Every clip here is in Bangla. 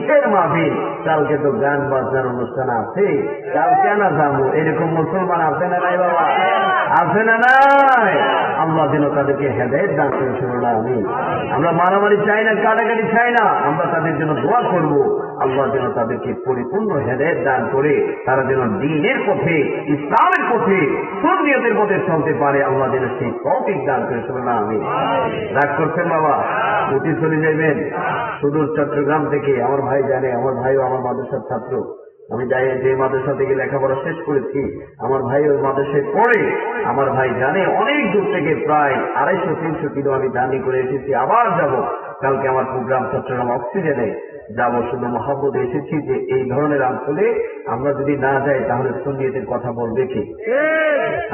কিসের মাহফিল, কালকে তো গান বাজনার অনুষ্ঠান আছে, কালকে না যাবো, এরকম মুসলমান আছে না নাই বাবা? আছে না নাই? আল্লাহ যেন তাদেরকে হেদায়েত দান করে শুনুন। আমরা মারামারি চাই না, কাটাকাটি চাই না, আমরা তাদের জন্য দোয়া করব আল্লাহ যেন তাদেরকে পরিপূর্ণ হেদায়েত দান করে তারা যেন দ্বীনের পথে, ইসলামের পথে, সুন্নিয়তের পথে চলতে পারে। আল্লাহ যেন সেই তৌফিক দান করে শুনুন। রাগ করছেন বাবা? উঠে চলে যাবেন সুদূর চট্টগ্রাম থেকে। আমার ভাই জানে, আমার ভাইও আমার মাদ্রাসার ছাত্র। আমি যাই যে মাদ্রাসা থেকে লেখাপড়া শেষ করেছি, আমার ভাই ওই মাদ্রাসায় পড়ে। আমার ভাই জানে অনেক দূর থেকে, প্রায় 250-300 কিলো আমি জার্নি করে এসেছি। আবার যাব কালকে আমার প্রোগ্রাম চট্টগ্রাম অক্সিজেনে যাব। শুধু মহব্বত এসেছি যে এই ধরনের অঞ্চলে আমরা যদি না যাই তাহলে সুন্নিয়তের কথা বলবে কে?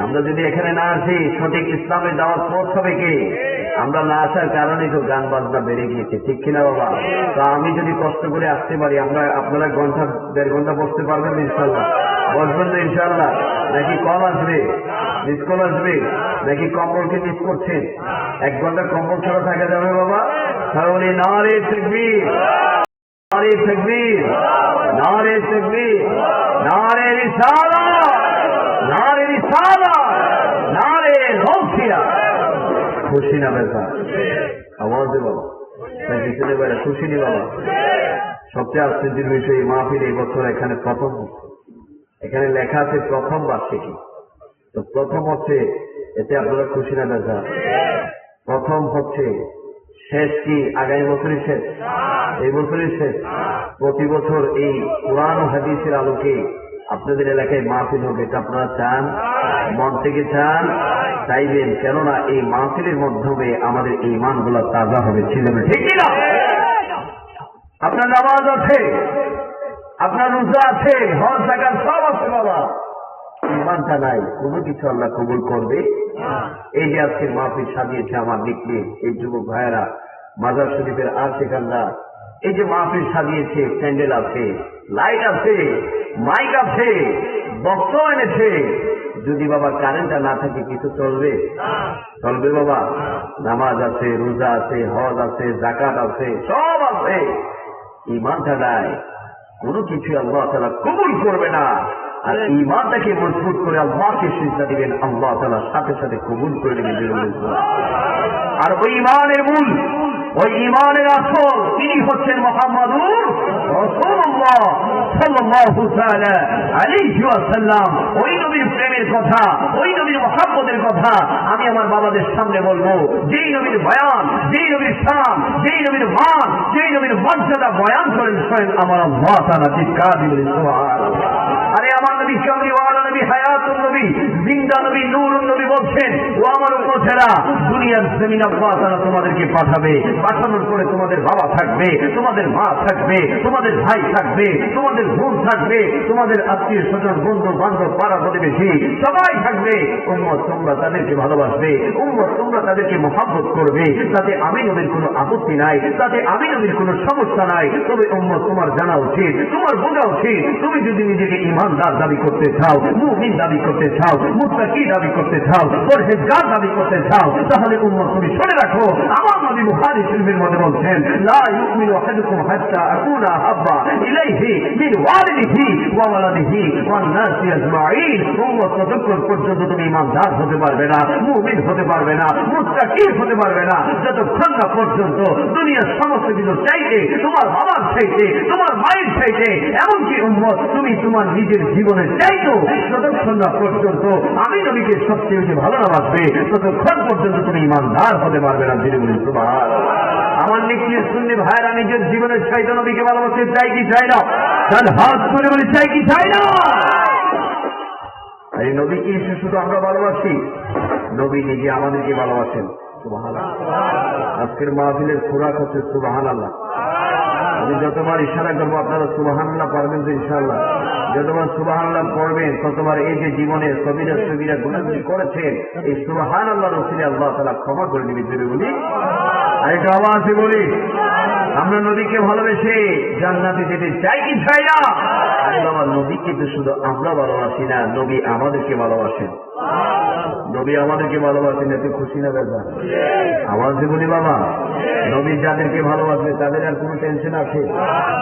আমরা যদি এখানে না আসি সঠিক ইসলামের দাওয়াত পৌঁছাবে কে? আমরা না আসার কারণে তো গান বাজনা বেড়ে গিয়েছে, ঠিক কিনা বাবা? তো আমি যদি কষ্ট করে আসতে পারি, আপনারা ঘন্টা 1.5 ঘন্টা বসতে পারবেন ইনশাল্লাহ? বসবেন তো ইনশাল্লাহ? নাকি কল আসবে, মিস কল আসবে, নাকি কম্বলকে মিস করছেন? 1 ঘন্টা কম্বল ছাড়া থাকা যাবে বাবা? তাহলে নারে তাকবীর, নারে তাকবীর, নারে তাকবীর, নারে রিসালাত, নারে রিসালাত, নারে গাউসিয়া। খুশি না বেটা? আওয়াজ দে বাবা, পিছনে বেড়া। খুশি নি বাবা? সবচেয়ে আশ্চর্যের বিষয়, মাহফিল এই বছর এখানে প্রথম হচ্ছে। এখানে লেখা আছে প্রথম বার্ষিকী। তো প্রথম হচ্ছে, এতে আপনারা খুশি না বেটা? প্রথম হচ্ছে, শেষ কি আগামী বছরই শেষ? এই বছরই শেষ। প্রতি বছর এই কোরআন ও হাদিসের আলোকে আপনাদের এলাকায় মাহফিল হবে, এটা আপনারা চান? মন থেকে চান? চাইবেন, কেননা এই মাহফিলের মাধ্যমে আমাদের এই ইমানগুলো তাজা হবে, ছিল ঠিক কিনা? আপনার নামাজ আছে, আপনার রোজা আছে, হজ জাকাত সব আছে বাবা, ইমানটা নাই, কোনো কিছু আল্লাহ কবুল করবে? এই যে আজকে মাহফিল সাজিয়েছে আমার দেখলে এই যুবক ভাইয়েরা, মাজার শরীফের আর্টিকালরা, এই যে মাহফিল সাজিয়েছে, প্যান্ডেল আছে, লাইট আছে, মাইক আছে, বক্স এনেছে। যদি বাবা কারেন্টটা না থাকে কিছু চলবে? চলবে বাবা? নামাজ আছে, রোজা আছে, হজ আছে, যাকাত আছে, সব আছে, ইমানটা নাই, কোনো কিছু আল্লাহ তাআলা কবুল করবে না। আর ইমানটাকে মজবুত করে আল্লাহকে সিজদা দিবেন, আল্লাহ তাআলা সাথে সাথে কবুল করে নেবেন। আর ওই ইমানের মূল, ওই ইমানের আসল, তিনি হচ্ছেন মুহাম্মাদুর রাসূলুল্লাহ সাল্লাল্লাহু তাআলা আলাইহি ওয়াসাল্লাম। ওই নবীর প্রেমের কথা, ওই নবীর মুহাব্বতের কথা আমি আমার বাবাদের সামনে বলবো। যেই নবীর বয়ান, যেই নবীর শান, যেই নবীর মান, যেই নবীর মর্যাদা বয়ান করেন স্বয়ং আমার আল্লাহ তাআলা। চিৎকার দিবেন সুবহানাল্লাহ। আরে আমার নবী কামলিওয়ালা নবী, হায়াতুন নবী, জিন্দা নবী, নূরুন নবী বলছেন, ও আমার উম্মতেরা, দুনিয়ার জমিন আল্লাহ তাআলা তোমাদেরকে পাঠাবে। পাঠানোর পরে তোমাদের বাবা থাকবে, তোমাদের মা থাকবে, তোমাদের ভাই থাকবে, তোমাদের বোন থাকবে, তোমাদের আত্মীয় স্বজন, বন্ধু বান্ধব, পাড়া প্রতিবেশী সবাই থাকবে। উম্মত তোমরা তাদেরকে ভালোবাসবে, উম্মত তোমরা তাদেরকে মুহাব্বত করবে। তাতে আমি নবীর কোনো আপত্তি নাই, তাতে আমি নবীর কোনো সমস্যা নাই। তবে উম্মত তোমার জানা উচিত, তোমার বোঝা উচিত, তুমি যদি নিজেকে ইমানদার দাবি করতে চাও, মুমিন দাবি করতে চাও, মুত্তাকি দাবি করতে চাও, পরহেজগার দাবি করতে চাও, তাহলে উম্মত তুমি শুনে রাখো, আমার নবী বুখারী শরীফের মধ্যে বলছেন, লা ইউমিনু আহাদুকুম হাত্তা আকুনা হাব্বা ইলাইহি মিন ওয়ালিদিহি ওয়া ওয়ালাদিহি ওয়ান নাসি আজমাইন। উম্মত ততক্ষণ পর্যন্ত তুমি ইমানদার হতে পারবে না, মুমিন হতে পারবে না, মুত্তাকি হতে পারবে না, যতক্ষণ না পর্যন্ত দুনিয়ার সমস্ত কিছু চাইতে, তোমার বাবার চাইতে, তোমার মায়ের চাইতে, এমনকি উম্মত তুমি তোমার নিজের জীবনে চাইতো, যতক্ষণ না পর্যন্ত আমি নবীকে সবচেয়ে বেশি ভালো না বাসবে, ততক্ষণ পর্যন্ত তুমি ইমানদার হতে পারবে না। ধীরে বলি সুবহানাল্লাহ। আমার নিশ্চিত সুন্নি ভাইরা নিজের জীবনের চাইতে নবীকে ভালোবাসতে চাই কি চাই না? তাহলে হাত করে বলি চাই কি চাই না? এই নবীকে এসে শুধু আমরা ভালোবাসি, নবী নিজে আমাদেরকে ভালোবাসেন। সুবহানাল্লাহ। আজকের মাহফিলের খোরাক হচ্ছে সুবহানাল্লাহ। আমি যতবার ইশারা করবো আপনারা সুবহানাল্লাহ পারবেন তো ইনশাআল্লাহ? যতবার সুবহানাল্লাহ পড়বেন ততবার এই যে জীবনে সবিরা সবিরা গুনাহগুলি করেছেন, এই সুবহানাল্লাহর ওসিলে আল্লাহ তাআলা ক্ষমা করে দিবেন। যদি বলি আরেকটু আওয়াজে বলি, আমরা নবীকে ভালোবেসে জান্নাতে যেতে চাই কি চাই না? আরে বাবা, নবীকে তো শুধু আমরা ভালোবাসি না, নবী আমাদেরকে ভালোবাসেন। নবী আমাদেরকে ভালোবাসেন, এতে খুশি না বেজা? আওয়াজে বলি বাবা, নবী যাদেরকে ভালোবাসবে তাদের আর কোনো টেনশন আছে?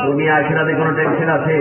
দুনিয়া আখিরাতে কোনো টেনশন আছে?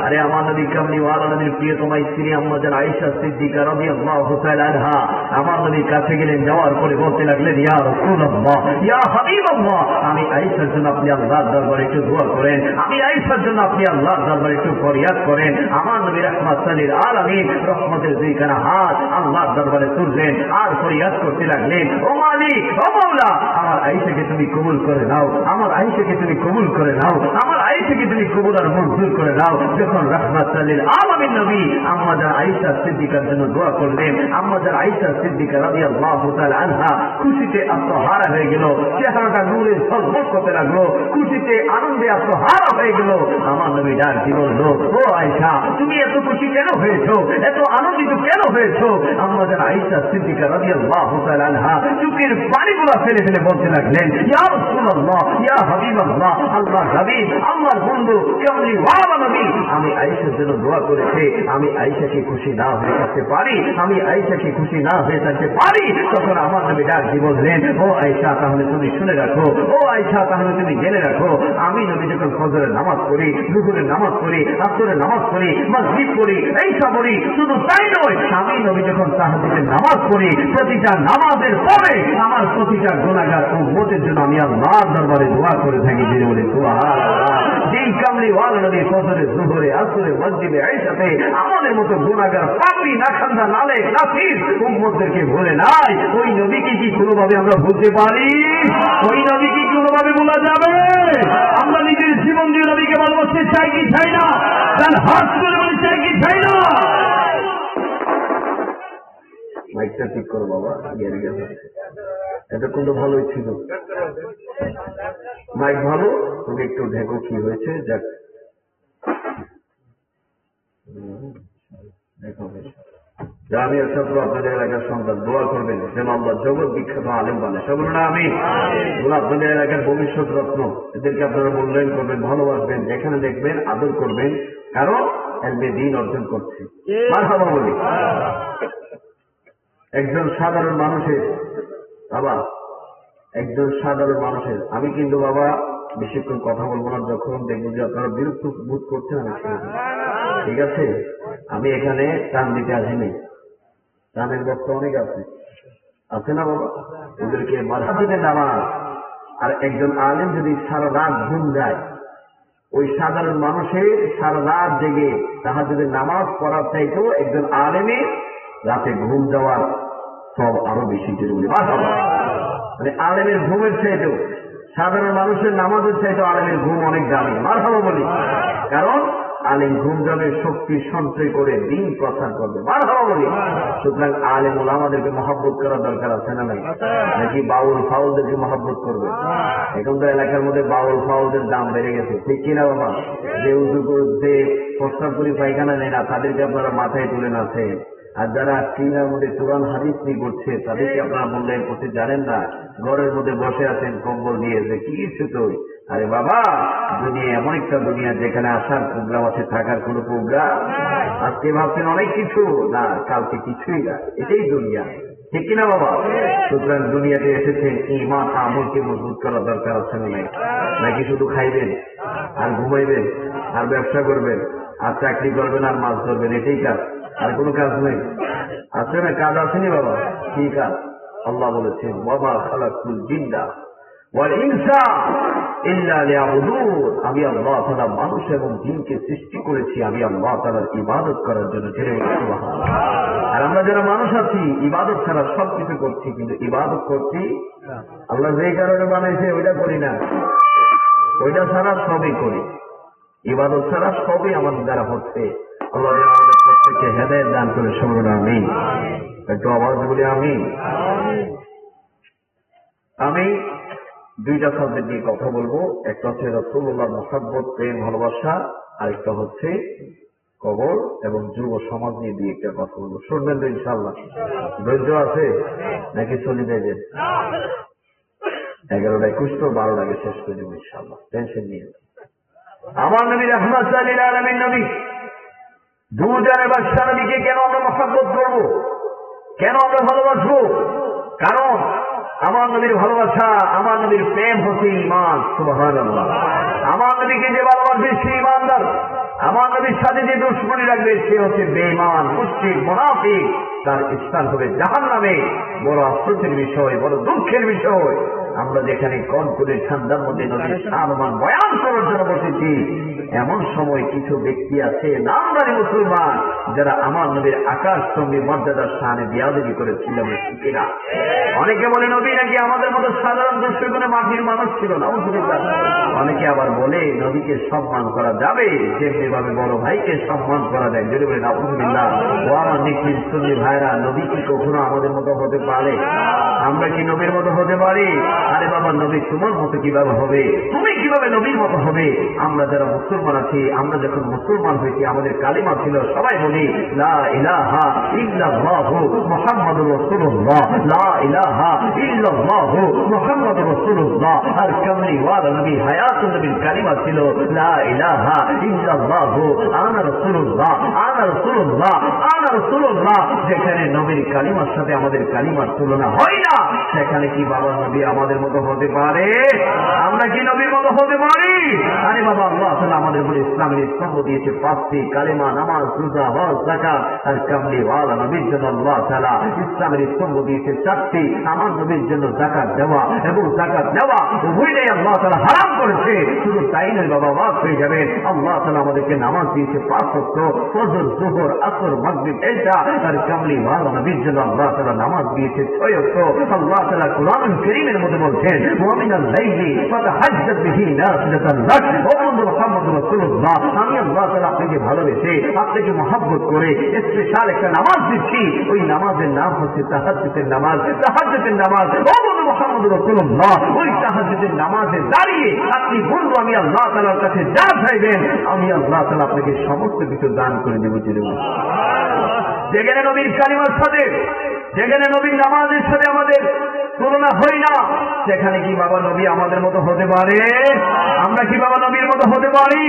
আরে আমার নবী কামলিওয়ালা নবীর প্রিয়তমা স্ত্রী আম্মাজান আয়েশা সিদ্দিকা রাদিয়াল্লাহু তাআলা আনহা আমার নবীর কাছে গেলেন, যাওয়ার পরে বলতে লাগলেন, ইয়া রাসূলুল্লাহ, ইয়া হাবিবাল্লাহ, আমি আয়েশার জন্য আপনি আল্লাহর দরবারে একটু দোয়া করেন, আমি আয়েশার জন্য আপনি আল্লাহর দরবারে একটু ফরিয়াদ করেন। আমার নবী রাহমাতুল লিল আলামিন রহমতের দুইখানা হাত আল্লাহর দরবারে তুললেন আর ফরিয়াদ করতে লাগলেন, ও মালিক, ও মাওলা, আমার আয়েশাকে তুমি কবুল করে নাও, আমার আয়েশাকে তুমি কবুল করে নাও, আমার আয়েশাকে তুমি কবুল আর মঞ্জুর করে নাও। যখন রাহমাতুল লিল আলামিন নবী আম্মাজান আয়েশা সিদ্দিকার জন্য দোয়া করলেন, আম্মাজান আয়েশা সিদ্দিকা রাদিয়াল্লাহু তাআলা আনহা খুশিতে আত্মহারা হয়ে গেল, চেহারাটা নূরে ঝলমল করতে লাগলো, খুশিতে আনন্দে আত্মহারা হয়ে গেল। আমার নবী ডাক দিয়ে বলল, ও আয়েশা, তুমি এত খুশি কেন হয়েছো, এত আনন্দিত কেন হয়েছো? আম্মাজান আয়েশা সিদ্দিকা রাদিয়াল্লাহু তাআলা আনহা চোখের পানিগুলো ফেলে ফেলে বলতে লাগলেন, ইয়া রাসূলুল্লাহ, ইয়া হাবিবাল্লাহ, আল্লাহর হাবিব, আল্লাহর বন্ধু কামলিওয়ালা নবী, আমি আয়েশার জন্য দোয়া করেছি, আমি আয়েশাকে খুশি না হয়ে থাকতে পারি, আমি আয়েশাকে খুশি না হয়ে থাকতে পারি। তখন আমার নবী ডাক দিয়ে বললেন, ও আয়েশা, তাহলে তুমি শুনে রাখো, ও আয়েশা, তাহলে তুমি জেনে রাখো, আমি নবী যখন ফজরের নামাজ পড়ি, দুপুরের নামাজ পড়ি, আসরের নামাজ পড়ি, মাগরিব পড়ি, ঈশা পড়ি, শুধু তাই নয়, আমি নবী যখন তাহাজ্জুদের নামাজ পড়ি, প্রতিটা নামাজের পরে আমার প্রতিটা গুনাহগার উম্মতের জন্য আমি আল্লাহর দরবারে দোয়া করে থাকি। যিনি বলে সুবহানাল্লাহ, যেই কামলিওয়ালা নবী ফজরে, দুপুরে, আসরে, মাগরিবে, ঈশাতে আমাদের মতো গুনাহগার পাপী নাখান্দা নালেক নাফিস উম্মতদেরকে ভুলে নাই, ওই নবীকে কি কোনোভাবে আমরা ভুলতে পারি? ওই নবী কি কোনোভাবে ভোলা যাবে? আমরা নিজের জীবন দিয়ে নবীকে ভালোবাসতে চাই কি চাই না? তার হাত করে বলে চাই কি চাই না? মাইকটা ঠিক করো বাবা, এতক্ষণ তো ভালোই ছিল। মাইক ভালো, তুমি একটু দেখো কি হয়েছে। যাক, দেখো আমি ছাত্র আপনাদের এলাকার সন্তান, দোয়া করবেন যেন আল্লাহ জগৎ বিখ্যাত আলেম বানে। সেগুলো না আমি আপনাদের এলাকার ভবিষ্যৎ রত্ন, এদেরকে আপনারা মূল্যায়ন করবেন, ভালোবাসবেন, যেখানে দেখবেন আদর করবেন, কারণ এলবে দিন অর্জন করছে। মারহাবা বলি। একজন সাধারণ মানুষের বাবা, একজন সাধারণ মানুষের, আমি কিন্তু বাবা বেশিক্ষণ কথা বলবো না, যখন দেখবো যে আপনারা বিরক্ত বোধ করছেন আমি শুনবো, ঠিক আছে? আমি এখানে টান দিতে আসিনি, টানের বক্তা অনেক আছে না বাবা, ওদেরকে মাঝাবিতে নামাজ। আর একজন আলেম যদি সারা রাত ঘুম যায়, ওই সাধারণ মানুষের সারা রাত জেগে তাহাজ্জুদের নামাজ পড়ার চাইতেও একজন আলেমের রাতে ঘুম যাওয়ার সব আরো বেশি জরুরি। মানে আলেমের ঘুমের চাইতেও সাধারণ মানুষের নামাজের চাইতেও আলেমের ঘুম অনেক দামি। মারহাবা বলি, কারণ আলেম ঘুম যাবে শক্তি সঞ্চয় করে দিন প্রচার করবে। মারহাবা বলি। সুতরাং আলেম ওলামাদেরকে মহব্বত করার দরকার আছে না নাই? নাকি বাউল ফাউলদেরকে মহব্বত করবে? এখন তো এলাকার মধ্যে বাউল ফাউলদের দাম বেড়ে গেছে, ঠিক কিনা বাবা? যে উজু করতে প্রস্তাব করি পায়খানা নেই না, তাদেরকে আপনারা মাথায় তুলে নাচেন। আর যারা সিনার মধ্যে কোরআন হাদিস নিয়ে করছে তাদেরকে আপনারা মূল্যায়ন করতে জানেন না। ঘরের মধ্যে বসে আছেন কম্বল দিয়ে, যে কি কিছু তো। আরে বাবা, দুনিয়া এমন একটা দুনিয়া যেখানে আসার প্রোগ্রাম আছে, থাকার কোনো প্রোগ্রাম। আজকে ভাবছেন অনেক কিছু, না কালকে কিছুই না, এটাই দুনিয়া, ঠিক কিনা বাবা? সুতরাং দুনিয়াতে এসেছেন ঈমান আমলকে মজবুত করার দরকার আছে না নাই? নাকি শুধু খাইবেন আর ঘুমাইবেন আর ব্যবসা করবেন আর চাকরি করবেন আর মাছ ধরবেন, এটাই কাজ? আর কোনো কাজ নেই? আছে না? কাজ আসেনি বাবা? কি কাজ? আল্লাহ বলেছেন, ওয়ামা খালাকুল জিন্না ওয়াল ইনসা ইল্লা লিয়াবুদুন, আমি আল্লাহ তাআলা মানুষ এবং জিনকে সৃষ্টি করেছি আমি আল্লাহ তাআলার ইবাদত করার জন্য। সুবহানাল্লাহ। আর আমরা যারা মানুষ আছি ইবাদত ছাড়া সবকিছু করছি, কিন্তু ইবাদত করছি আল্লাহ যে কারণে বানাইছে ওইটা করি না, ওইটা ছাড়া সবই করি। ইবাদত ছাড়া সবই আমাদের দ্বারা হচ্ছে। আল্লাহ আমাদের প্রত্যেককে হেদায়েত দান করে শুনুন, আমিন। একটু আওয়াজ বলি আমিন। আমি দুইটা সাবজেক্ট নিয়ে কথা বলবো, একটা হচ্ছে রাসূলুল্লাহ মুহাব্বত, প্রেম ভালোবাসা, আরেকটা হচ্ছে কবর এবং যুব সমাজ নিয়ে দিয়ে একটা কথা বলবো। শুনবেন তো ইনশাআল্লাহ? ধৈর্য আছে নাকি চলে যাবেন? 11টা 21 তো 12 আগে শেষ করে দেবো ইনশাআল্লাহ, টেনশন নিয়ে। আমার নবী রাহমাতুল লিল আলামিন নবী, দুজানের বাদশা নবীকে কেন আমরা মুহাব্বত করবো, কেন আমরা ভালোবাসবো? কারণ আমার নবীর ভালোবাসা, আমার নবীর প্রেম হচ্ছে ঈমান। সুবহানাল্লাহ। আমার নবীকে যে ভালোবাসবে সে ঈমানদার। আমার নবীর সাথে যে দুশমনী রাখবে সে হচ্ছে বেঈমান, মুশরিক, মুনাফিক। তার স্থান হবে জাহান্নামে। বড় আশ্চর্যের বিষয়, বড় দুঃখের বিষয়, আমরা যেখানে কনকনে ঠান্ডার মধ্যে নদীর সারমান বয়ান করার জন্য বসেছি, এমন সময় কিছু ব্যক্তি আছে নামদারি মুসলমান যারা আমার নবীর আকাশ সঙ্গে মর্যাদার স্থানে বিয়াদবি করেছিল। কিনা অনেকে বলে নবী নাকি আমাদের মতো সাধারণ দর্শকগণে মাটির মানুষ ছিল না। অনেকে আবার বলে নবীকে সম্মান করা যাবে যেমনি ভাবে বড় ভাইকে সম্মান করা যায়। যদি বলে নাউযুবিল্লাহ। ও আমার নিখিল সুন্নি ভাইরা, নবী কি কখনো আমাদের মতো হতে পারে? আমরা কি নবীর মতো হতে পারি? আরে বাবা, নবী তোমার মতো কিভাবে হবে? তুমি কিভাবে নবীর মতো হবে? আমরা যারা মুসলমান আছি, আমরা যখন মুসলমান হয়েছি আমাদের কালিমা ছিল, সবাই বলি লা ইলাহা ইল্লাল্লাহু মুহাম্মাদুর রাসূলুল্লাহ, লা ইলাহা ইল্লাল্লাহু মুহাম্মাদুর রাসূলুল্লাহ। আর কামলি ওয়ালা নবী হায়াতুন নবীর কালিমা ছিল লা ইলাহা ইল্লাল্লাহু আনা রাসূলুল্লাহ, আনা রাসূলুল্লাহ, আনা রাসূলুল্লাহ। যেখানে নবীর কালিমার সাথে আমাদের কালিমার তুলনা হয় না, সেখানে কি বাবা নবী আমাদের মতো হতে পারে? আমরা কি নবীর মতো হতে পারি? আরে বাবা, আল্লাহ তাআলা আমাদের উপর ইসলামের স্তম্ভ দিয়েছে 5টি, কালেমা, নামাজ, রোজা, হজ, যাকাত। আর কামলি ওয়ালা নবীর জন্য আল্লাহ তাআলা ইসলামের স্তম্ভ দিয়েছে 4টি। আমার নবীর জন্য যাকাত দেওয়া এবং যাকাত নেওয়া উভয়টাই আল্লাহ তাআলা হারাম করেছে। শুধু তাই নয় বাবা, ওয়াজ হয়ে যাবেন, আল্লাহ তাআলা আমাদেরকে নামাজ দিয়েছে 5 ওয়াক্ত, ফজর, যোহর, আসর, মাগরিব, ইশা। আর কামলি ওয়ালা নবীর জন্য আল্লাহ তাআলা নামাজ দিয়েছে 6 ওয়াক্ত। আল্লাহ তাআলা কুরআনুল কারীমের মধ্যে বলছেন ওয়া মিনাল লাইলি ফাতাহাজ্জাদ বিহি নাফিলাতান লাক ওয়া মুহাম্মাদুর রাসূলুল্লাহ। আমি আল্লাহ তাআলা আপনাকে ভালোবেসে, আপনাকে মহব্বত করে স্পেশাল একটা নামাজ দিচ্ছি। ওই নামাজের নাম হচ্ছে তাহাজ্জুদের নামাজ। তাহাজ্জুদের নামাজ ওয়া মুহাম্মাদুর রাসূলুল্লাহ। ওই তাহাজ্জুদের নামাজে দাঁড়িয়ে আপনি বলবো আমি আল্লাহ তাআলার কাছে যা চাইবেন আমি আল্লাহ তাআলা আপনাকে সমস্ত কিছু দান করে দেব। যেখানে নবীর কালিমার সাথে, যেখানে নবীর নামাজের সাথে আমাদের তুলনা হয় না, সেখানে কি বাবা নবী আমাদের মতো হতে পারে? আমরা কি বাবা নবীর মতো হতে পারি?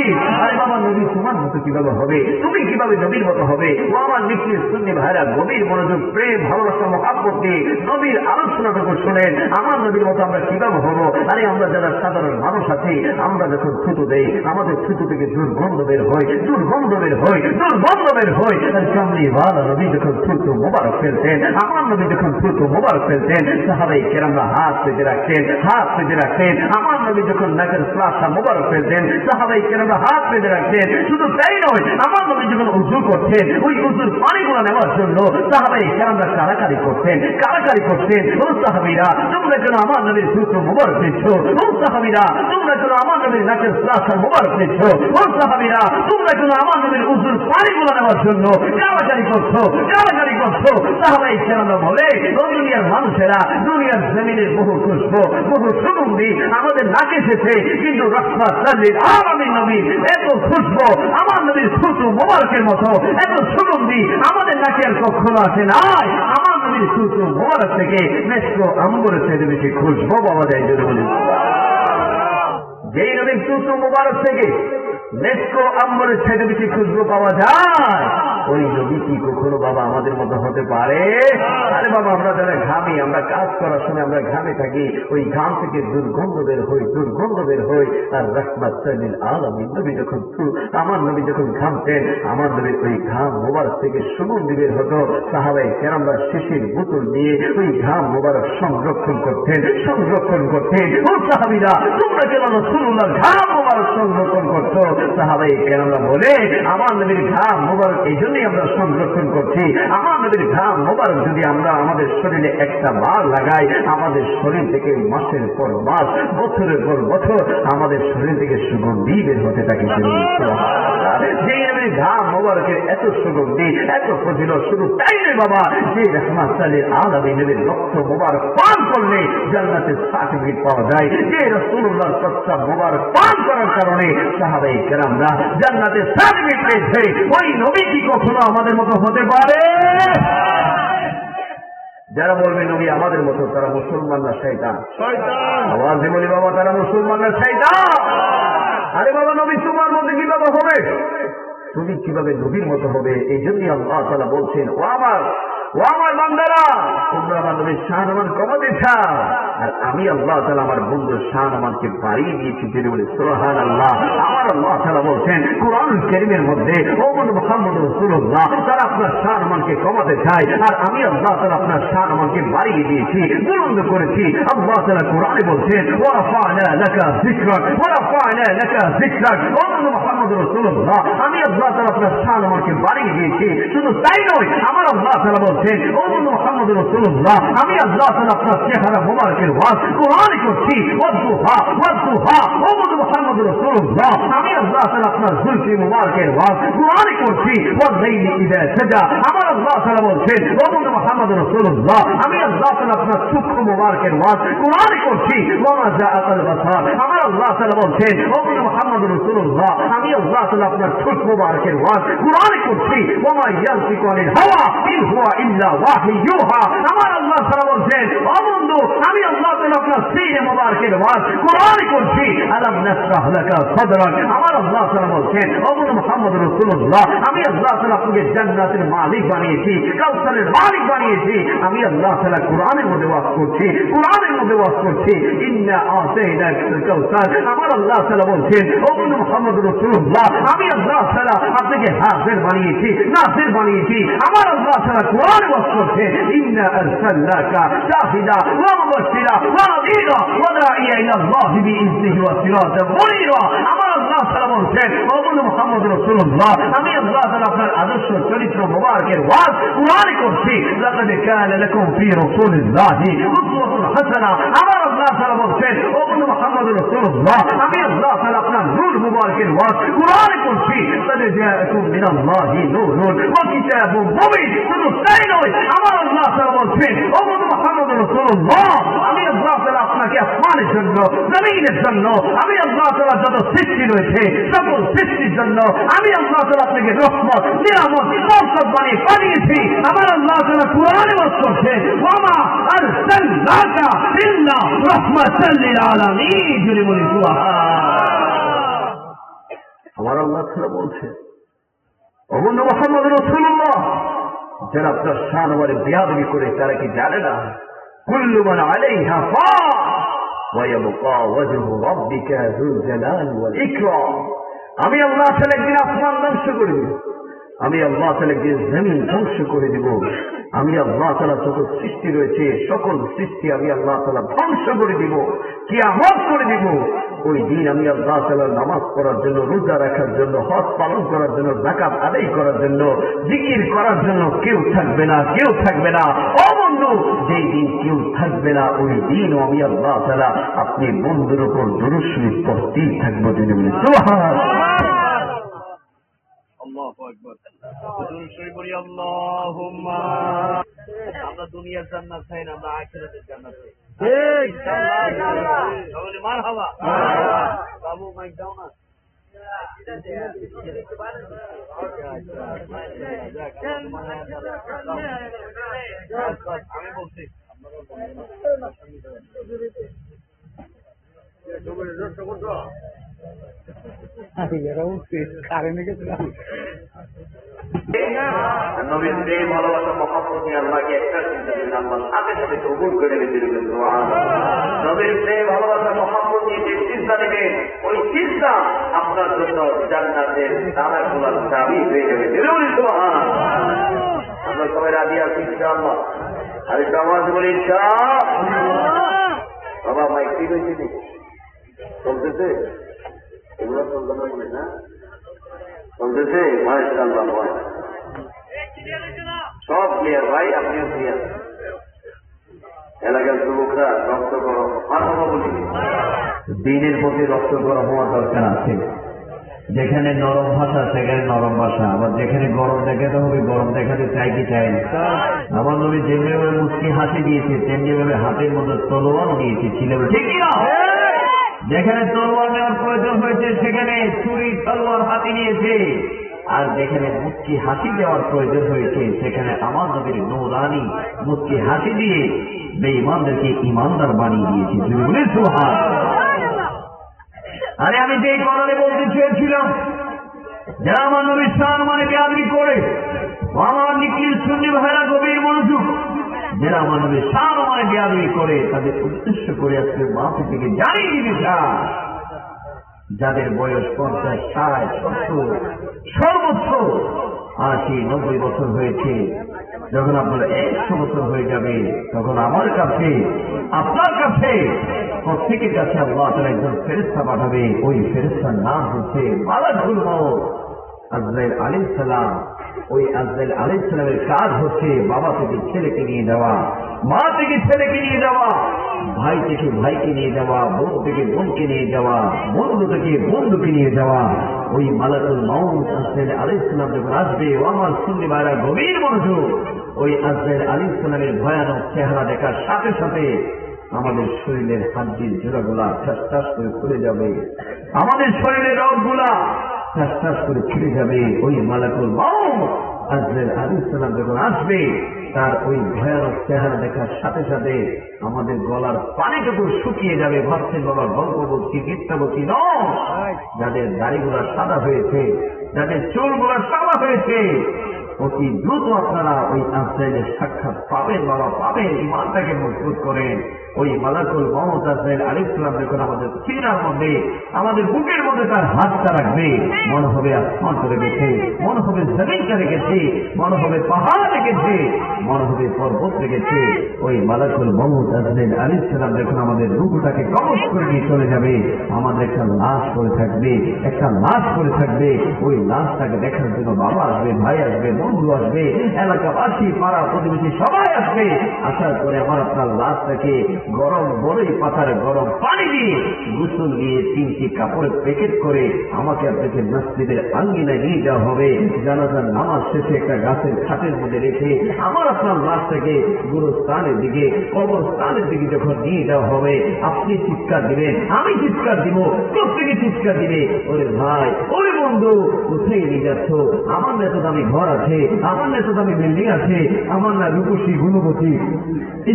আরে বাবা, নবী তোমার মতো কিভাবে হবে? তুমি কিভাবে নবীর মতো হবে? ও আমার নিখিল সুন্নি ভাইরা, গভীর মনোযোগ, প্রেম, ভালোবাসা, মহব্বত দিয়ে নবীর আলোচনাটুকু শোনেন। আমার নবীর মতো আমরা কিভাবে হব? আরে আমরা যারা সাধারণ মানুষ আছি, আমরা যখন থুতু দেই আমাদের থুতু থেকে দুর্গন্ধ বের হয়, দুর্গন্ধ বের হয়, দুর্গন্ধ বের হয়। আর কামলি ওয়ালা নবী যখন থুতু মোবারক ফেলতেন, আমার নবী যখন থুতু মোবারক ফেলতেন, সাহাবায়ে কেরামরা হাত পেতে রাখতেন, হাত পেতে রাখতেন। আমার নবী যখন নাকের ফ্লাশটা মোবারক ফেলতেন, সাহাবায়ে কেরামরা হাত পেতে রাখতেন। শুধু তাই নয়, আমার নবী যখন উযু করতেন, ওই উযুর পানিগুলো নেওয়ার জন্য সাহাবায়ে কেরামরা কারাকারি করতেন, কারাকারি করতেন। ও সাহাবীরা, তোমরা কেন আমার নবীর থুতু মোবারক দিচ্ছ? ও সাহাবীরা, তোমরা কেন আমার নবীর নাকের ফ্লাশটা মোবারক দিচ্ছ? ও সাহাবীরা, তোমরা কেন আমার নবীর উযুর পানিগুলো নেওয়ার জন্য কারাকারি করছো, কারাকারি করছো? সাহাবায়ে কেরামরা বলে, ও দুনিয়ার মানুষেরা, দুনিয়ার জমিনের বহু খুশবু, বহু সুগন্ধি আমাদের নাকে এসেছে, কিন্তু রাহমাতুল আলামিন নবীর এত খুশবু, আমার নবীর থুতু মোবারকের মতো এত সুগন্ধি আমাদের নাকে আর কখনো আসে নাই। আমার নবীর থুতু মোবারক থেকে মেস্ক আম্বরের চাইতে বেশি খুশবু পাওয়া যায়। যদি বলি যেই নবীর থুতু মোবারক থেকে মেস্ক আম্বরের চাইতে বেশি খুশবু পাওয়া যায়, ওই নবী কি কখনো বাবা আমাদের মতো হতে পারে? আরে বাবা, আমরা যারা ঘামি, আমরা কাজ করার সময় আমরা ঘামে থাকি, ওই ঘাম থেকে দুর্গন্ধ বের হয়, দুর্গন্ধ বের হয়। আর রাহমাতুল আলামিন নবী যখন, আমার নবী যখন ঘামতেন, আমার নবীর ওই ঘাম মোবারক থেকে সুগন্ধি বের হতো। সাহাবায়ে কেরামরা শিশির বোতল নিয়ে ওই ঘাম মোবারক সংরক্ষণ করতেন, সংরক্ষণ করতেন। ও সাহাবীরা, তোমরা কেন রাসূলুল্লাহর ঘাম মোবারক সংরক্ষণ করছো? সাহাবায়ে কেরামরা বলে, আমার নবীর ঘাম মোবারক এই জন্যই আমরা সংরক্ষণ করছি। আমার নবীর ঘাম মোবারক যদি আমরা আমাদের শরীরে একটা বার লাগাই, আমাদের শরীর থেকে মাসের পর মাস, বছরের পর বছর আমাদের শরীর থেকে সুগন্ধি বের হতে থাকে। যে নবীর ঘাম মোবারকের এত সুগন্ধি, এত ফজিলত, শুধু তাই নয় বাবা, যে রাহমাতুল আলামিন নবীর রক্ত মোবারক পান করলে জান্নাতের সার্টিফিকেট পাওয়া যায়। যে রাসূলুল্লাহর প্রস্তাব মোবারক পান করার কারণে সাহাবায়ে কেরামরা জান্নাতের সার্টিফিকেট পেয়েছে। ওই নবী কি কখনো আমাদের মতো হতে পারে? যারা বলবে নবী আমাদের মতো, তারা মুসলমান না শয়তান? আওয়াজে বলি বাবা, তারা মুসলমান না শয়তান? আরে বাবা, নবী তোমার মধ্যে কিভাবে হবে? তুমি কিভাবে নবীর মতো হবে? এই জন্যই আল্লাহ তাআলা বলছেন, ও আমার ও আমার বান্দারা, তোমরা আমার নবীর শাহনামান কমাতে চাও, আর আমি আল্লাহ তাআলা আমার বন্ধুর শাহনামানকে বাড়িয়ে দিয়েছি। তিনি বলে সুবহানাল্লাহ। আমার আল্লাহ তাআলা বলছেন কুরআনুল কারীমের মধ্যে, ও মুহাম্মদ রাসূলুল্লাহ, তারা আপনার শাহনামানকে কমাতে চায়, আর আমি আল্লাহ তাআলা আপনার শাহনামানকে বাড়িয়ে দিয়েছি, বুলন্দ করেছি। আল্লাহ তাআলা কোরআনে বলছেন ওয়া রাফা'না লাকা যিকরাক ওয়া রাফা'না লাকা যিকরাক। ও মুহাম্মদ রাসূলুল্লাহ, আমি আল্লাহ তাআলা আপনার শাহনামানকে বাড়িয়ে দিয়েছি। শুধু তাই নয়, আমার আল্লাহ তাআলা বলছেন ও মুহাম্মদ রাসূলুল্লাহ, আমি আল্লাহ তাআলা আপনার চেহারা মোবারকের ওয়াজ কোরআনে করছি। ওয়াদুহা ওয়াদুহা। ও মুহাম্মদ রাসূলুল্লাহ, আমি আল্লাহ তাআলা আপনার জুলফি মোবারকের ওয়াজ কোরআনে করছি। ওয়াল-লাইলি ইযা সাজা। আমার আল্লাহ তাআলা বলছেন ও মুহাম্মদ রাসূলুল্লাহ, আমি আল্লাহ তাআলা আপনার চক্ষু মোবারকের ওয়াজ কোরআনে করছি। ওয়া মা জাআল বাসার। আমার আল্লাহ তাআলা বলছেন ও মুহাম্মদ রাসূলুল্লাহ, আমি আল্লাহ তাআলা আপনার ঠোঁট মোবারকের ওয়াজ কোরআনে করছি। ওয়া মা ইয়ানতিকু আনিল হাওয়া ইন হুয়া ইল্লা ওয়াহয়ু ইউহা। আমার আল্লাহ তাআলা বলছেন ও বন্ধু, আমি আল্লাহ তাআলা আপনার সিনে মোবারকের ওয়াজ কোরআনে করছি। আলাম নাশরাহ লাকা সাদরাক। আমার আল্লাহ তাআলা বলছেন ও মুহাম্মদ রাসূলুল্লাহ, আমি আল্লাহ তাআলা আপনাকে জান্নাতের মালিক বানিয়েছি, কাউসারের মালিক বানিয়েছি। আমি আল্লাহ তাআলা কোরআনের মধ্যে ওয়াজ করছি, কোরআনের মধ্যে ওয়াজ করছি। ইন্না আতাইনাকাল কাউসার। আমার আল্লাহ তাআলা বলছেন ও মুহাম্মদ রাসূলুল্লাহ, আমি আল্লাহ তাআলা আপনাকে হাফেজ বানিয়েছি, নাসির বানিয়েছি। আমার আল্লাহ তাআলা কোরআনে ওয়াজ করছেন ইন্না আরসালনাকা শাহিদা ওয়া মুবাশশিরা ওয়া নাযীরা ওয়া দাঈয়া ইলা আল্লাহ বিইذনিহি ওয়া সিরাজাম মুনীরা। আমার আল্লাহ তাআলা বলছেন ও মুহাম্মদ রাসূলুল্লাহ, আমি আল্লাহ তাআলা আপনার আদর্শ চরিত্র মোবারকের ওয়াজ কোরআনে করছি। লাকাদ কানা লাকুম ফি রাসূলিল্লাহি উসওয়াতুন হাসানা। আমার আল্লাহ তাআলা বলছেন ও মুহাম্মদ রাসূলুল্লাহ, আমি আল্লাহ তাআলা আপনার নূর মুবারকের ওয়াজ কোরআনে করছি। লাকাদ জাআকুম মিনাল্লাহি নূরুন ওয়া কিতাবুম মুবিন। শুধু তাই নয়, আমার আল্লাহ তাআলা বলছেন ও মুহাম্মদ রাসূলুল্লাহ, আমি আল্লাহ তাআলা আপনাকে আসমানের জন্য, জমিনের জন্য, আমি আল্লাহ তাআলা যত সৃষ্টি রয়েছে সকল সৃষ্টির জন্য আমি আল্লাহ তাআলা আপনাকে রহমত, নিয়ামত, বরকত বানিয়ে পাঠিয়েছি। আমার আল্লাহ তাআলা কোরআনে ওয়াজ করছেন ওয়া মা আরসালনাকা ইল্লা রাহমাতাল লিল আলামিন। জোরে বলি সুবহানাল্লাহ। আমার আল্লাহ তাআলা বলছেন ও মুহাম্মদ রাসূলুল্লাহ, যারা আপনার শানওয়ারে বেয়াদবি করে তারা কি জানে না কুল্লু মান আলাইহা ফান ওয়া ইয়াবকা ওয়াজহু রাব্বিকা যুল জালাল ওয়াল ইকরাম। আমি আল্লাহ তাআলা একদিন আসমান ধ্বংস করে দেব, আমি আল্লাহ তাআলা একদিন জমিন ধ্বংস করে দেব, আমি আল্লাহ তাআলা যত সৃষ্টি রয়েছে সকল সৃষ্টি আমি আল্লাহ তাআলা ধ্বংস করে দিব, কিয়ামত করে দিব। ওই দিন আমি আল্লাহ তাআলা নামাজ পড়ার জন্য, রোজা রাখার জন্য, হজ পালন করার জন্য, যাকাত আদায় করার জন্য, জিকির করার জন্য কেউ থাকবে না, কেউ থাকবে না। ও বন্ধু, যেই দিন কেউ থাকবে না ওই দিনও আমি আল্লাহ তাআলা আপনি বন্ধুর উপর দুরূদ শরীফ পড়তেই থাকবো। তিনি বলেন সুবহানাল্লাহ। আল্লাহু আকবার। দুরূদ শরীফ পড়ি আল্লাহুম্মা। আমরা দুনিয়ার জান্নাত চাই না, আমরা আখিরাতের জান্নাত চাই। ঠিক ইনশাআল্লাহ। তাহলে মারহাবা। বাবু মাইক দাও না। আমি বলছি নবীর প্রেম ভালোবাসা মহব্বত নিয়ে আল্লাহকে একটা চিন্তা দিন, আল্লাহ সাথে সাথে কবুল করে নিতে দেবেন। নবীর প্রেম ভালোবাসা মহব্বত নিয়ে যে চিন্তা নেবেন, ওই চিন্তা আপনার জন্য জান্নাতের তালা খোলার চাবি হয়ে যাবে। আমরা সবাই রাজি আছি ইনশাআল্লাহ। আর একটু আওয়াজ বলি বাবা মাইক ঠিক হয়েছে, চলতেছে এগুলো চলতে না বলে না চলতেছে। মাশাআল্লাহ, সব ক্লিয়ার ভাই, আপনিও ক্লিয়ার। এলাকার যুবকরা রক্ত গরম বলি, দিনের প্রতি রক্ত গরম হওয়ার দরকার আছে। যেখানে নরম ভাষা সেখানে নরম ভাষা, আবার যেখানে গরম দেখাতে হবে গরম দেখাতে চাই কি চাই না। আমার নবী যেমনিভাবে মুচকি হাসি দিয়েছে তেমনিভাবে হাতের মধ্যে তলোয়ার দিয়েছে, ছিল ঠিক না? যেখানে তলোয়ার নেওয়ার প্রয়োজন হয়েছে সেখানে ছুরি তলোয়ার হাতে নিয়েছে, আর যেখানে মুচকি হাসি দেওয়ার প্রয়োজন হয়েছে সেখানে আমার নবীর নূরানি মুচকি হাসি দিয়ে বেঈমানদেরকে ঈমানদার বানিয়ে দিয়েছে। তুমি বলে সুবহানাল্লাহ। আরে আমি যে কথাটা বলতে চেয়েছিলাম, যারা আমার নবীর শান মানে বেয়াদবি করে, আমার নিখিল সুন্নি ভাইরা গভীর মনোযোগ যারা আমার নবীর সম্মানে বেয়াদবি করে তাদের উদ্দেশ্য করে আজকে মাথা থেকে জানিয়ে দিতে চায়, যাদের বয়স 50, 60, 70, সর্বোচ্চ 80, 90 বছর হয়েছে, যখন আপনার 100 বছর হয়ে যাবে তখন আমার কাছে আপনার কাছে প্রত্যেকের কাছে আল্লাহ তাআলা একজন ফেরেশতা পাঠাবে। ওই ফেরেশতার নাম হচ্ছে মালাকুল মউত আজরাইল আলাইহিস সালাম। ওই আজরাইল আলাইহিস সালামের কাজ হচ্ছে বাবা থেকে ছেলেকে নিয়ে যাওয়া, মা থেকে ছেলেকে নিয়ে যাওয়া, ভাই থেকে ভাইকে নিয়ে যাওয়া, বোন থেকে বোনকে নিয়ে যাওয়া, বন্ধু থেকে বন্ধুকে নিয়ে যাওয়া। ওই মালাকুল মউত আজরাইল আলাইহিস সালাম যখন আসবে, ও আমার সুন্নি ভাইরা গভীর মনোযোগ, ওই আজরাইল আলাইহিস সালামের ভয়ানক চেহারা দেখার সাথে সাথে আমাদের শরীরের হাড্ডির জোড়াগুলা ঠাস ঠাস করে খুলে যাবে, আমাদের শরীরের রগগুলা ঠাস ঠাস করে ছিঁড়ে যাবে। ওই মালাকুল মউত আজরাইল আলাইহিস সালাম যখন আসবে, তার ওই ভয়ানক চেহারা দেখার সাথে সাথে আমাদের গলার পানিটুকু শুকিয়ে যাবে। ভাবছেন বাবা গল্পবতী মিথ্যাবতী নয়, যাদের দাড়িগুলা সাদা হয়েছে, যাদের চুলগুলা সাদা হয়েছে, অতি দ্রুত আপনারা ওই আজরাইলের সাক্ষাৎ পাবেন বাবা, পাবেন। ইমানটাকে মজবুত করেন। ওই মালাকুল মউত আজরাইল আলাইহিস সালাম যখন আমাদের সিনার মধ্যে, আমাদের বুকের মধ্যে তার হাতটা রাখবে, মনে হবে আসমান করে গেছে, মনে হবে জমিনটা রেখেছে, মনে হবে পাহাড় রেখেছে, মনে হবে পর্বত রেখেছে। ওই মালাকুল মউত আজরাইল আলাইহিস সালাম যখন আমাদের রূহটাকে কবজ করে নিয়ে চলে যাবে, আমাদের একটা লাশ করে থাকবে, একটা লাশ করে থাকবে। ওই লাশটাকে দেখার জন্য বাবা আসবে, ভাই আসবে, বন্ধু আসবে, এলাকাবাসী, পাড়া প্রতিবেশী সবাই আসবে। আসার পরে আমার আপনার লাশটাকে গরম বড়ই পাতার গরম পানি দিয়ে গোসল দিয়ে 3টি কাপড়ের প্যাকেট করে আমাকে আপনাকে মসজিদের আঙ্গিনায় নিয়ে যাওয়া হবে। জানাজার নামাজ শেষে একটা গাছের খাটের মধ্যে রেখে আমার আপনার লাশটাকে গুরুস্থানের দিকে, কবরস্থানের দিকে যখন নিয়ে যাওয়া হবে, আপনি চিৎকার দিবেন, আমি চিৎকার দিব, প্রত্যেকে চিৎকার দিবে, ওরে ভাই, ওরে বন্ধু, কোথায় নিয়ে যাচ্ছ? আমার না এত দামি ঘর আছে, আমার না এত দামি বিল্ডিং আছে, আমার না রূপসী গুণবতী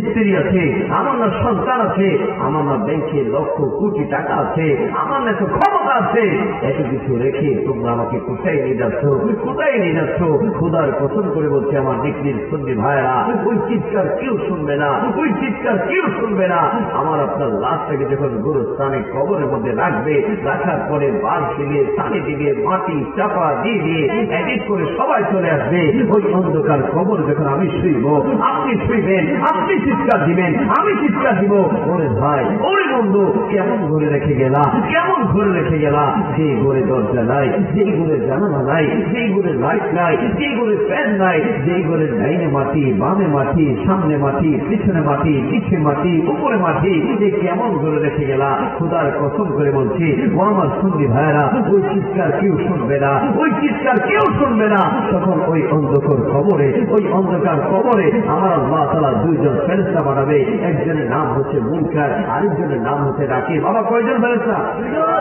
স্ত্রী আছে, আমার না সন্তান আছে, আমার না ব্যাংকে লক্ষ কোটি টাকা আছে, আমার না এত ক্ষমতা আছে, এত কিছু রেখে তোমরা আমাকে কোথায় নিয়ে যাচ্ছ? কোথায় নিয়ে যাচ্ছ? খোদার কসম করে বলছে আমার নিকলির সুন্নি ভাইরা, ওই চিৎকার কেউ শুনবে না, ওই চিৎকার কেউ শুনবে না। আমার আপনার লাশটাকে যখন গুরুস্থানে কবরের মধ্যে রাখবে, রাখার পরে বাঁশ দিবে, পানি দিবে, মাটি চাপা দিয়ে এডিট করে সবাই চলে আসবে। ওই অন্ধকার কবর যখন আমি শুইব, আপনি শুইবেন, আপনি চিৎকার দিবেন, আমি চিৎকার দিব, ওরে ভাই, ওরে বন্ধু, কেমন ঘরে রেখে গেলা, কেমন ঘরে রেখে গেলা? যে ঘরে দরজা নাই, যেই ঘরে জানালা নাই, যেই ঘরে লাইট নাই, যেই ঘরে ফ্যান নাই, যেই ঘরে ডাইনে মাটি, বামে মাটি, সামনে মাটি, পিছনে মাটি, নিচে মাটি, উপরে মাটি, যে কেমন ঘরে রেখে গেলা? খোদার কসম করে বলছি, ও আমার সুন্নি ভাইরা, ওই চিৎকার কেউ শুনবে না, ওই চিৎকার কেউ শুনবে না। তখন ওই অন্ধকার কবরে, ওই অন্ধকার কবরে আমার আল্লাহ তাআলা 2জন ফেরেশতা বানাবে। একজনের নাম হচ্ছে মুনকার, আরেকজনের নাম হচ্ছে নাকির। বাবা, কয়জন ফেরেশতা?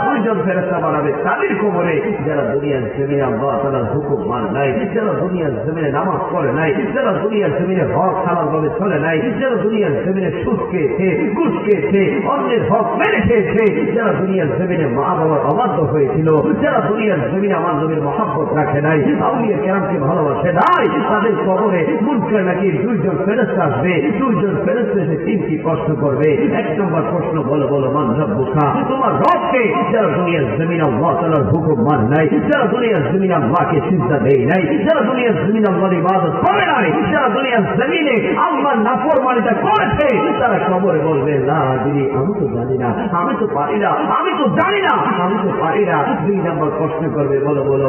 2জন ফেরেশতা বানাবে তাদের কবরে, যারা দুনিয়ার জমিনে আল্লাহ তাআলার হুকুম মানে নাই, যারা দুনিয়ার জমিনে নামাজ পড়ে নাই, যারা দুনিয়ার জমিনে হক হালাল ভাবে চলে নাই, যারা দুনিয়ার জমিনে সুদ খেয়েছে, ঘুষ খেয়েছে, অন্যের হক মেরে খেয়েছে, যারা দুনিয়ার জমিনে মা বাবার অবাধ্য হয়েছিল, যারা দুনিয়ার জমিনে আমার নবীর মহব্বত রাখে নাই, আউলিয়া কেরামকে ভালোবাসে নাই, তাদের কবরে মুনকার নাকির 2জন ফেরেশতা আসবে। 2জন ফেরেশতা এসে 3টি প্রশ্ন করবে। 1 নম্বর প্রশ্ন, বলো বলো মান রব্বুকা, তোমার রবকে? যারা দুনিয়ার জমিনে আল্লাহ তাআলার হুকুম মানে নাই, যারা দুনিয়ার জমিনে আল্লাহকে সিজদা দেয় নাই, যারা দুনিয়ার জমিনে আল্লাহর ইবাদত করে নাই, যারা দুনিয়ার জমিনে আল্লাহর নাফরমানিটা করেছে, তারা কবরে বলবে লা আদরি, আমি তো জানি না, আমি তো পারি না, আমি তো জানি না, আমি তো পারি না। 2 নম্বর প্রশ্ন করবে, বলো বলো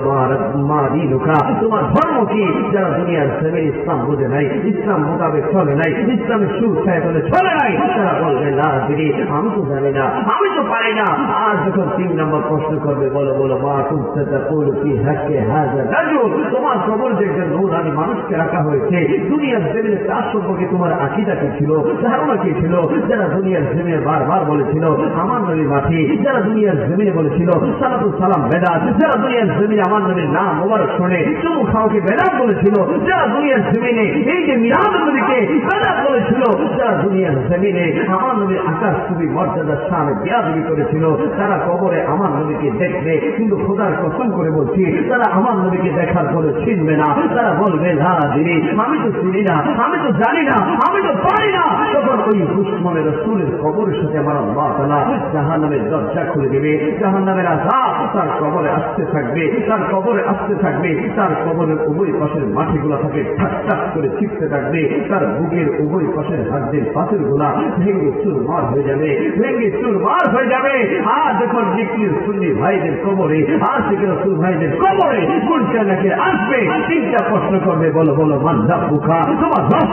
মা দীনুকা, তোমার ধর্ম কি? যারা দুনিয়ার জমিনে ইসলাম বুঝে নাই, ইসলাম মোতাবেক চলে নাই, ইসলামের সুরক্ষায় চলে নাই, তারা বলবে লা আদরি, আমি তো জানি না, আমি তো পারি না। আর যখন 3 নম্বর প্রশ্ন করবে, বলো বলো মা কুনতা তাকুলু ফি হাক্কি হাযা রাজুল, তোমার কবর যে একজন নূরানি মানুষকে রাখা হয়েছে, দুনিয়ার জমিনে তার সম্পর্কে তোমার আকীদা কি ছিল, ধারণা কি ছিল? যারা দুনিয়ার জমিনে বারবার বলেছিল আমার নবীর মাটি, যারা দুনিয়ার জমিনে বলেছিল সালাতু সালাম বেদাত, যারা দুনিয়ার জমিনে আমার নবীর নাম মুবারক শুনে চুমু খাওয়াকে বেদাত বলেছিল, যারা দুনিয়ার জমিনে এই যে মিলাদ নবীকে বেদাত বলেছিল, যারা দুনিয়ার জমিনে আমার নবীর আকাশ খুবই মর্যাদার সামনে বেয়াদবি করেছিল, তারা কবরে আমার নবীকে দেখবে, কিন্তু খোদার কসম করে বলছি তারা আমার নবীকে দেখার পরে চিনবে না। তারা বলবে না দিদি আমি তো চিনি না, আমি তো জানি না, আমি তো পারি না। তখন ওই দুশমনের রাসূলের কবরের সাথে আমার আল্লাহ তাআলা জাহান্নামের দরজা খুলে দেবে। জাহান্নামের আযাব তার কবরে আসতে থাকবে, তার কবরে আসতে থাকবে, তার কবরের উভয় পাশের মাটিগুলো থাকে ঠাক ঠাক করে ছিটতে থাকবে, তার বুকের উভয় পাশের হাড়ের পাথরগুলা ভেঙে চুরমার হয়ে যাবে, ভেঙে চুরমার হয়ে যাবে। আর যখন জিকির সুন্নি ভাইদের কবরে, আর থেকে রাসূল ভাইদের কবরে গুলশা নাকি আসবে, তিনটা প্রশ্ন করবে, বলো বলো মান রাব্বুকা, তোমার রব